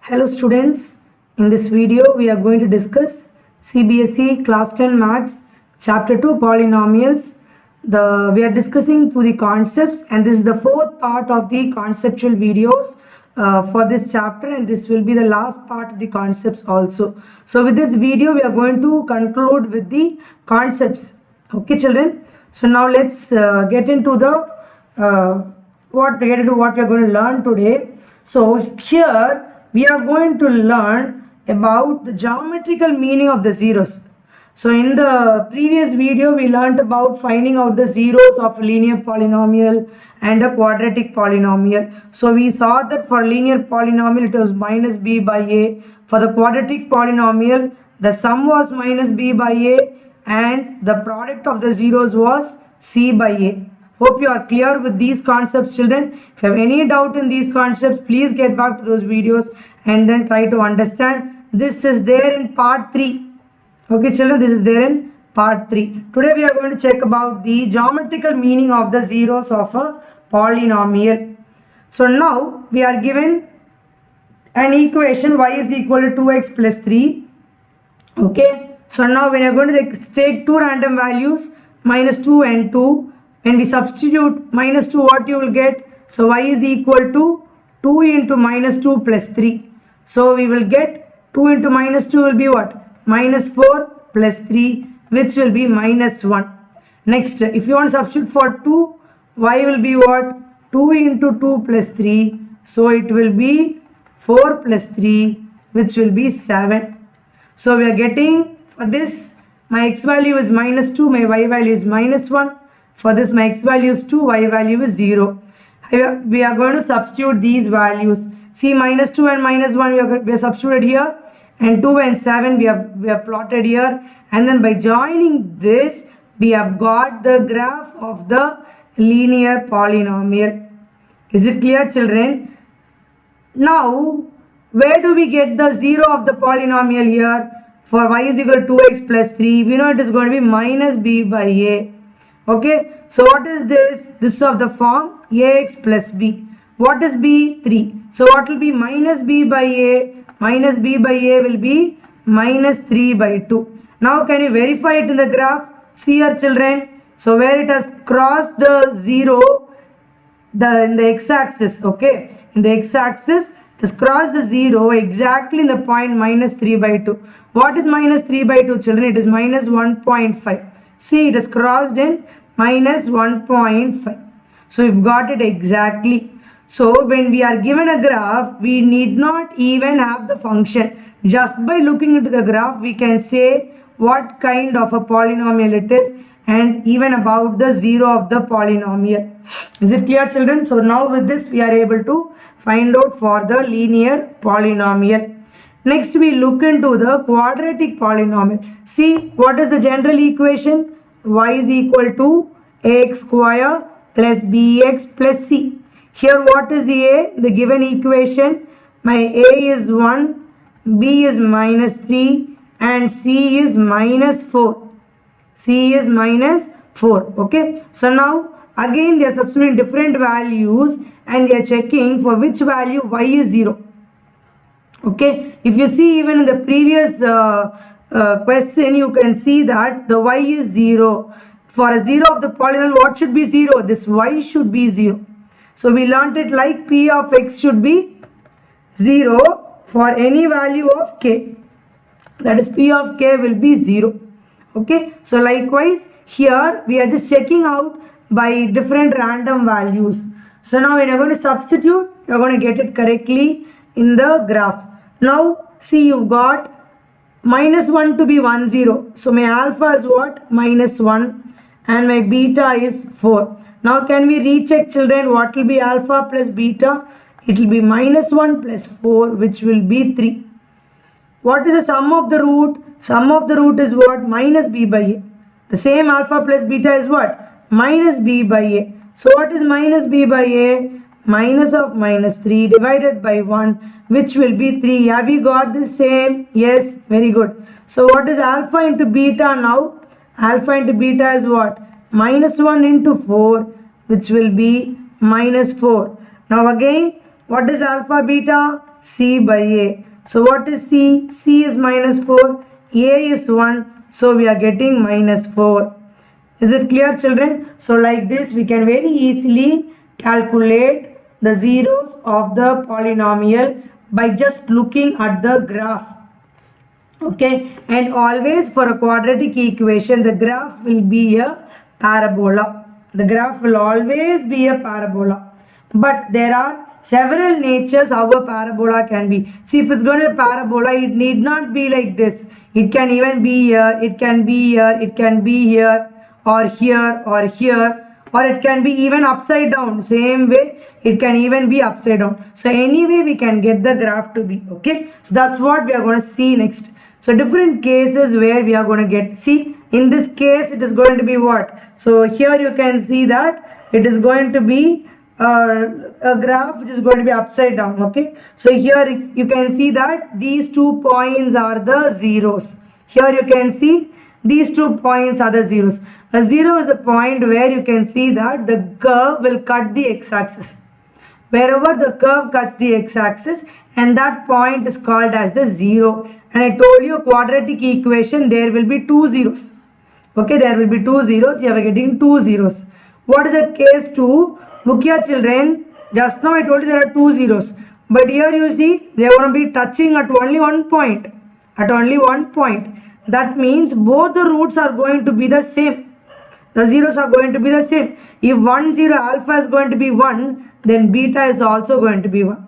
Hello students, in this video we are going to discuss Cbse class 10 maths chapter 2 polynomials. We are discussing through the concepts, and this is the fourth part of the conceptual videos for this chapter, and this will be the last part of the concepts also. So with this video we are going to conclude with the concepts. Okay children, so now let's get into what we are going to learn today. So here we are going to learn about the geometrical meaning of the zeros. So in the previous video we learnt about finding out the zeros of a linear polynomial and a quadratic polynomial. So we saw that for linear polynomial it was minus b by a. For the quadratic polynomial the sum was minus b by a and the product of the zeros was c by a. Hope you are clear with these concepts, children. If you have any doubt in these concepts, please get back to those videos and then try to understand. This is there in part 3. Okay children, this is there in part 3. Today we are going to check about the geometrical meaning of the zeros of a polynomial. So now we are given an equation y is equal to 2x plus 3. Okay. So now when you are going to take two random values, minus 2 and 2. When we substitute minus 2, what you will get? So y is equal to 2 into minus 2 plus 3. So we will get 2 into minus 2 will be what? Minus 4 plus 3, which will be minus 1. Next, if you want to substitute for 2, y will be what? 2 into 2 plus 3. So it will be 4 plus 3, which will be 7. So we are getting, for this, my x value is minus 2, my y value is minus 1. For this, my x value is 2, y value is 0. We are going to substitute these values. See, minus 2 and minus 1 we have substituted here, and 2 and 7 we have plotted here, and then by joining this we have got the graph of the linear polynomial. Is it clear, children? Now where do we get the 0 of the polynomial here? For y is equal to 2x plus 3, we know it is going to be minus b by a. Okay, so what is this? This is of the form ax plus b. What is b? 3. So what will be minus b by a? Minus b by a will be minus 3 by 2. Now can you verify it in the graph? See here, children. So where it has crossed the 0, in the x-axis, okay, in the x-axis it has crossed the 0 exactly in the point minus 3 by 2. What is minus 3 by 2, children? It is minus 1.5. See, it has crossed in minus 1.5. So we've got it exactly. So when we are given a graph, we need not even have the function. Just by looking into the graph, we can say what kind of a polynomial it is and even about the 0 of the polynomial. Is it clear, children? So now with this we are able to find out for the linear polynomial. Next we look into the quadratic polynomial. See, what is the general equation? Y is equal to ax square plus bx plus c. Here what is a? The given equation, my a is 1, b is minus 3 and c is minus 4. C is minus 4. Okay. So now again they are substituting different values and they are checking for which value y is 0. Okay. If you see even in the previous question, you can see that the y is 0. For a 0 of the polynomial, what should be 0? This y should be 0. So we learnt it like p of x should be 0 for any value of k. That is p of k will be 0. Okay. So likewise here we are just checking out by different random values. So now when you are going to substitute, you are going to get it correctly in the graph. Now see, you've got minus 1 to be 1, 0. So my alpha is what? Minus 1 and my beta is 4. Now can we recheck, children, what will be alpha plus beta? It will be minus 1 plus 4, which will be 3. What is the sum of the root? Sum of the root is what? Minus b by a. The same alpha plus beta is what? Minus b by a. So what is minus b by a? Minus of minus 3 divided by 1, which will be 3. Have you got the same? Yes, very good. So what is alpha into beta now? Alpha into beta is what? Minus 1 into 4, which will be minus 4. Now again, what is alpha beta? C by A. So what is C? C is minus 4, A is 1, so we are getting minus 4. Is it clear, children? So like this we can very easily calculate the zeros of the polynomial by just looking at the graph. Okay, and always for a quadratic equation the graph will be a parabola. The graph will always be a parabola. But there are several natures how a parabola can be. See, if it's going to be a parabola, it need not be like this. It can even be here, it can be here, it can be here, or here, or here, or it can be even upside down. Same way, it can even be upside down. So anyway, we can get the graph to be. Okay, so that's what we are going to see next. So different cases where we are going to get, see, in this case it is going to be what? So here you can see that it is going to be a graph which is going to be upside down. Okay, so here you can see that these 2 points are the zeros. Here you can see these 2 points are the zeros. A zero is a point where you can see that the curve will cut the x-axis. Wherever the curve cuts the x-axis, and that point is called as the zero. And I told you quadratic equation, there will be 2 zeros. Okay, there will be 2 zeros. You are getting 2 zeros. What is the case 2? Look here, children. Just now I told you there are 2 zeros. But here you see they are going to be touching at only one point. At only one point. That means both the roots are going to be the same. The zeros are going to be the same. If 1 0 alpha is going to be 1, then beta is also going to be 1.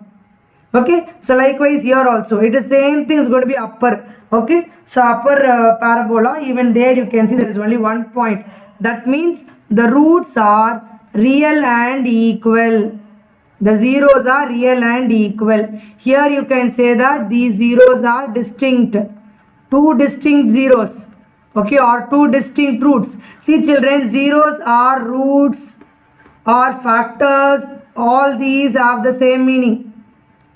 Okay, so likewise here also it is same thing is going to be upper. Okay, so upper parabola, even there you can see there is only one point. That means the roots are real and equal. The zeros are real and equal. Here you can say that these zeros are distinct. 2 distinct zeros. Okay, or 2 distinct roots. See children, zeros are roots or factors. All these have the same meaning.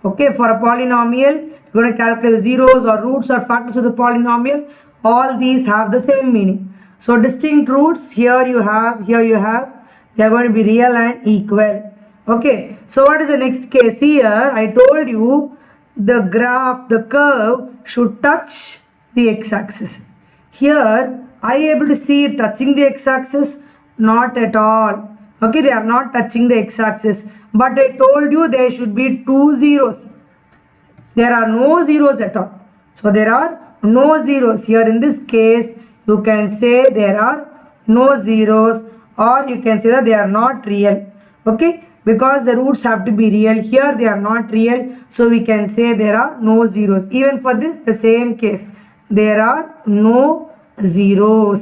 Okay, for a polynomial, you're going to calculate zeros or roots or factors of the polynomial. All these have the same meaning. So distinct roots, here you have, they are going to be real and equal. Okay, so what is the next case? Here, I told you the graph, the curve should touch the x-axis. Here, are you able to see it touching the x-axis? Not at all. Okay, they are not touching the x-axis. But I told you there should be 2 zeros. There are no zeros at all. So there are no zeros. Here in this case, you can say there are no zeros, or you can say that they are not real. Okay, because the roots have to be real. Here they are not real. So we can say there are no zeros. Even for this, the same case. There are no zeros.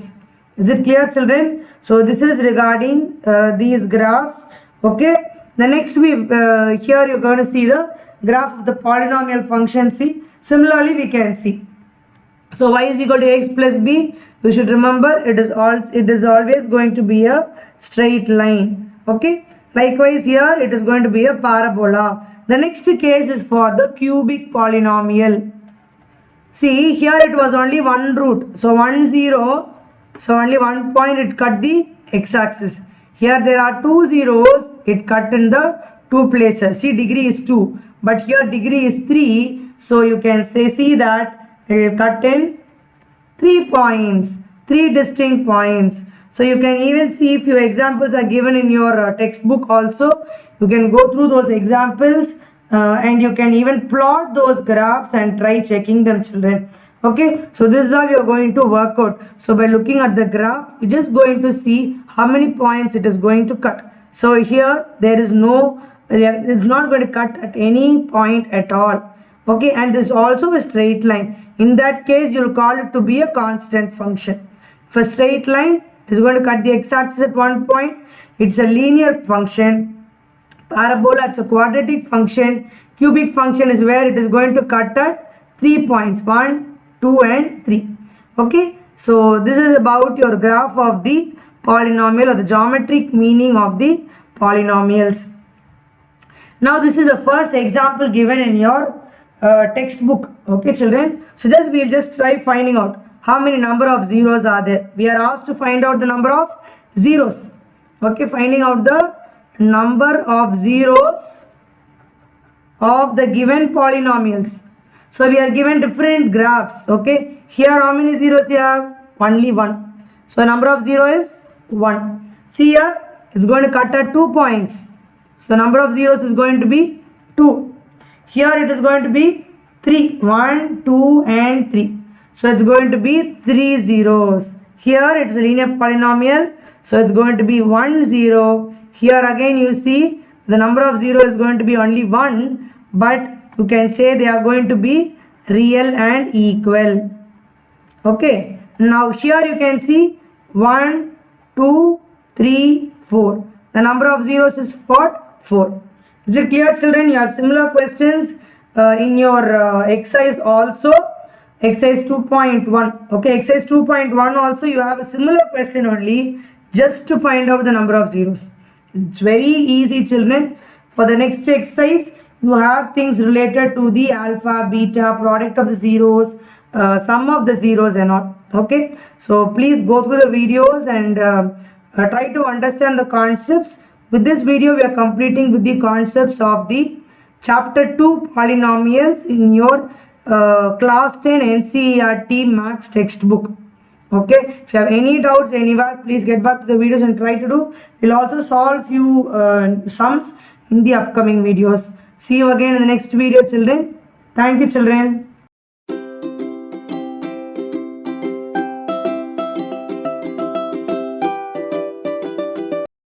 Is it clear, children? So this is regarding these graphs. Okay. The next here you're going to see the graph of the polynomial function C. Similarly, we can see. So y is equal to x plus b. You should remember it is always going to be a straight line. Okay. Likewise here it is going to be a parabola. The next case is for the cubic polynomial. See here it was only one root. So 1 0. So only one point it cut the x-axis. Here there are 2 zeros. It cut in the 2 places. See, degree is 2, but here degree is 3. So you can see that it cut in 3 points, 3 distinct points. So you can even see few examples are given in your textbook also. You can go through those examples and you can even plot those graphs and try checking them, children. Okay, so this is how you are going to work out. So by looking at the graph, you're just going to see how many points it is going to cut. So here there is no, it's not going to cut at any point at all. Okay, and this is also a straight line. In that case, you will call it to be a constant function. For straight line, it is going to cut the x-axis at one point. It's a linear function. Parabola, it's a quadratic function. Cubic function is where it is going to cut at 3 points, 1, 2 and 3. Okay, so this is about your graph of the polynomial or the geometric meaning of the polynomials. Now this is the first example given in your textbook. Okay, children, so we'll just try finding out how many number of zeros are there. We are asked to find out the number of zeros. Okay, finding out the number of zeros of the given polynomials. So we are given different graphs. Okay, here how many zeros you have? Only one. So number of zero is 1. See here, it's going to cut at 2 points. So number of zeros is going to be 2. Here it is going to be 3. 1, 2 and 3. So it's going to be 3 zeros. Here it's a linear polynomial. So it's going to be 1 0. Here again you see the number of zero is going to be only 1. But you can say they are going to be real and equal. Okay. Now here you can see 1, 2, 3, 4. The number of zeros is 4. Is it clear, children? You have similar questions in your exercise also. Exercise 2.1. Okay, exercise 2.1 also you have a similar question only, just to find out the number of zeros. It's very easy, children. For the next exercise, you have things related to the alpha, beta, product of the zeros, sum of the zeros and all. Okay, so please go through the videos and try to understand the concepts. With this video, we are completing with the concepts of the chapter 2 polynomials in your class 10 NCERT Maths textbook. Okay, if you have any doubts anywhere, please get back to the videos and try to do. We'll also solve few sums in the upcoming videos. See you again in the next video, children. Thank you, children.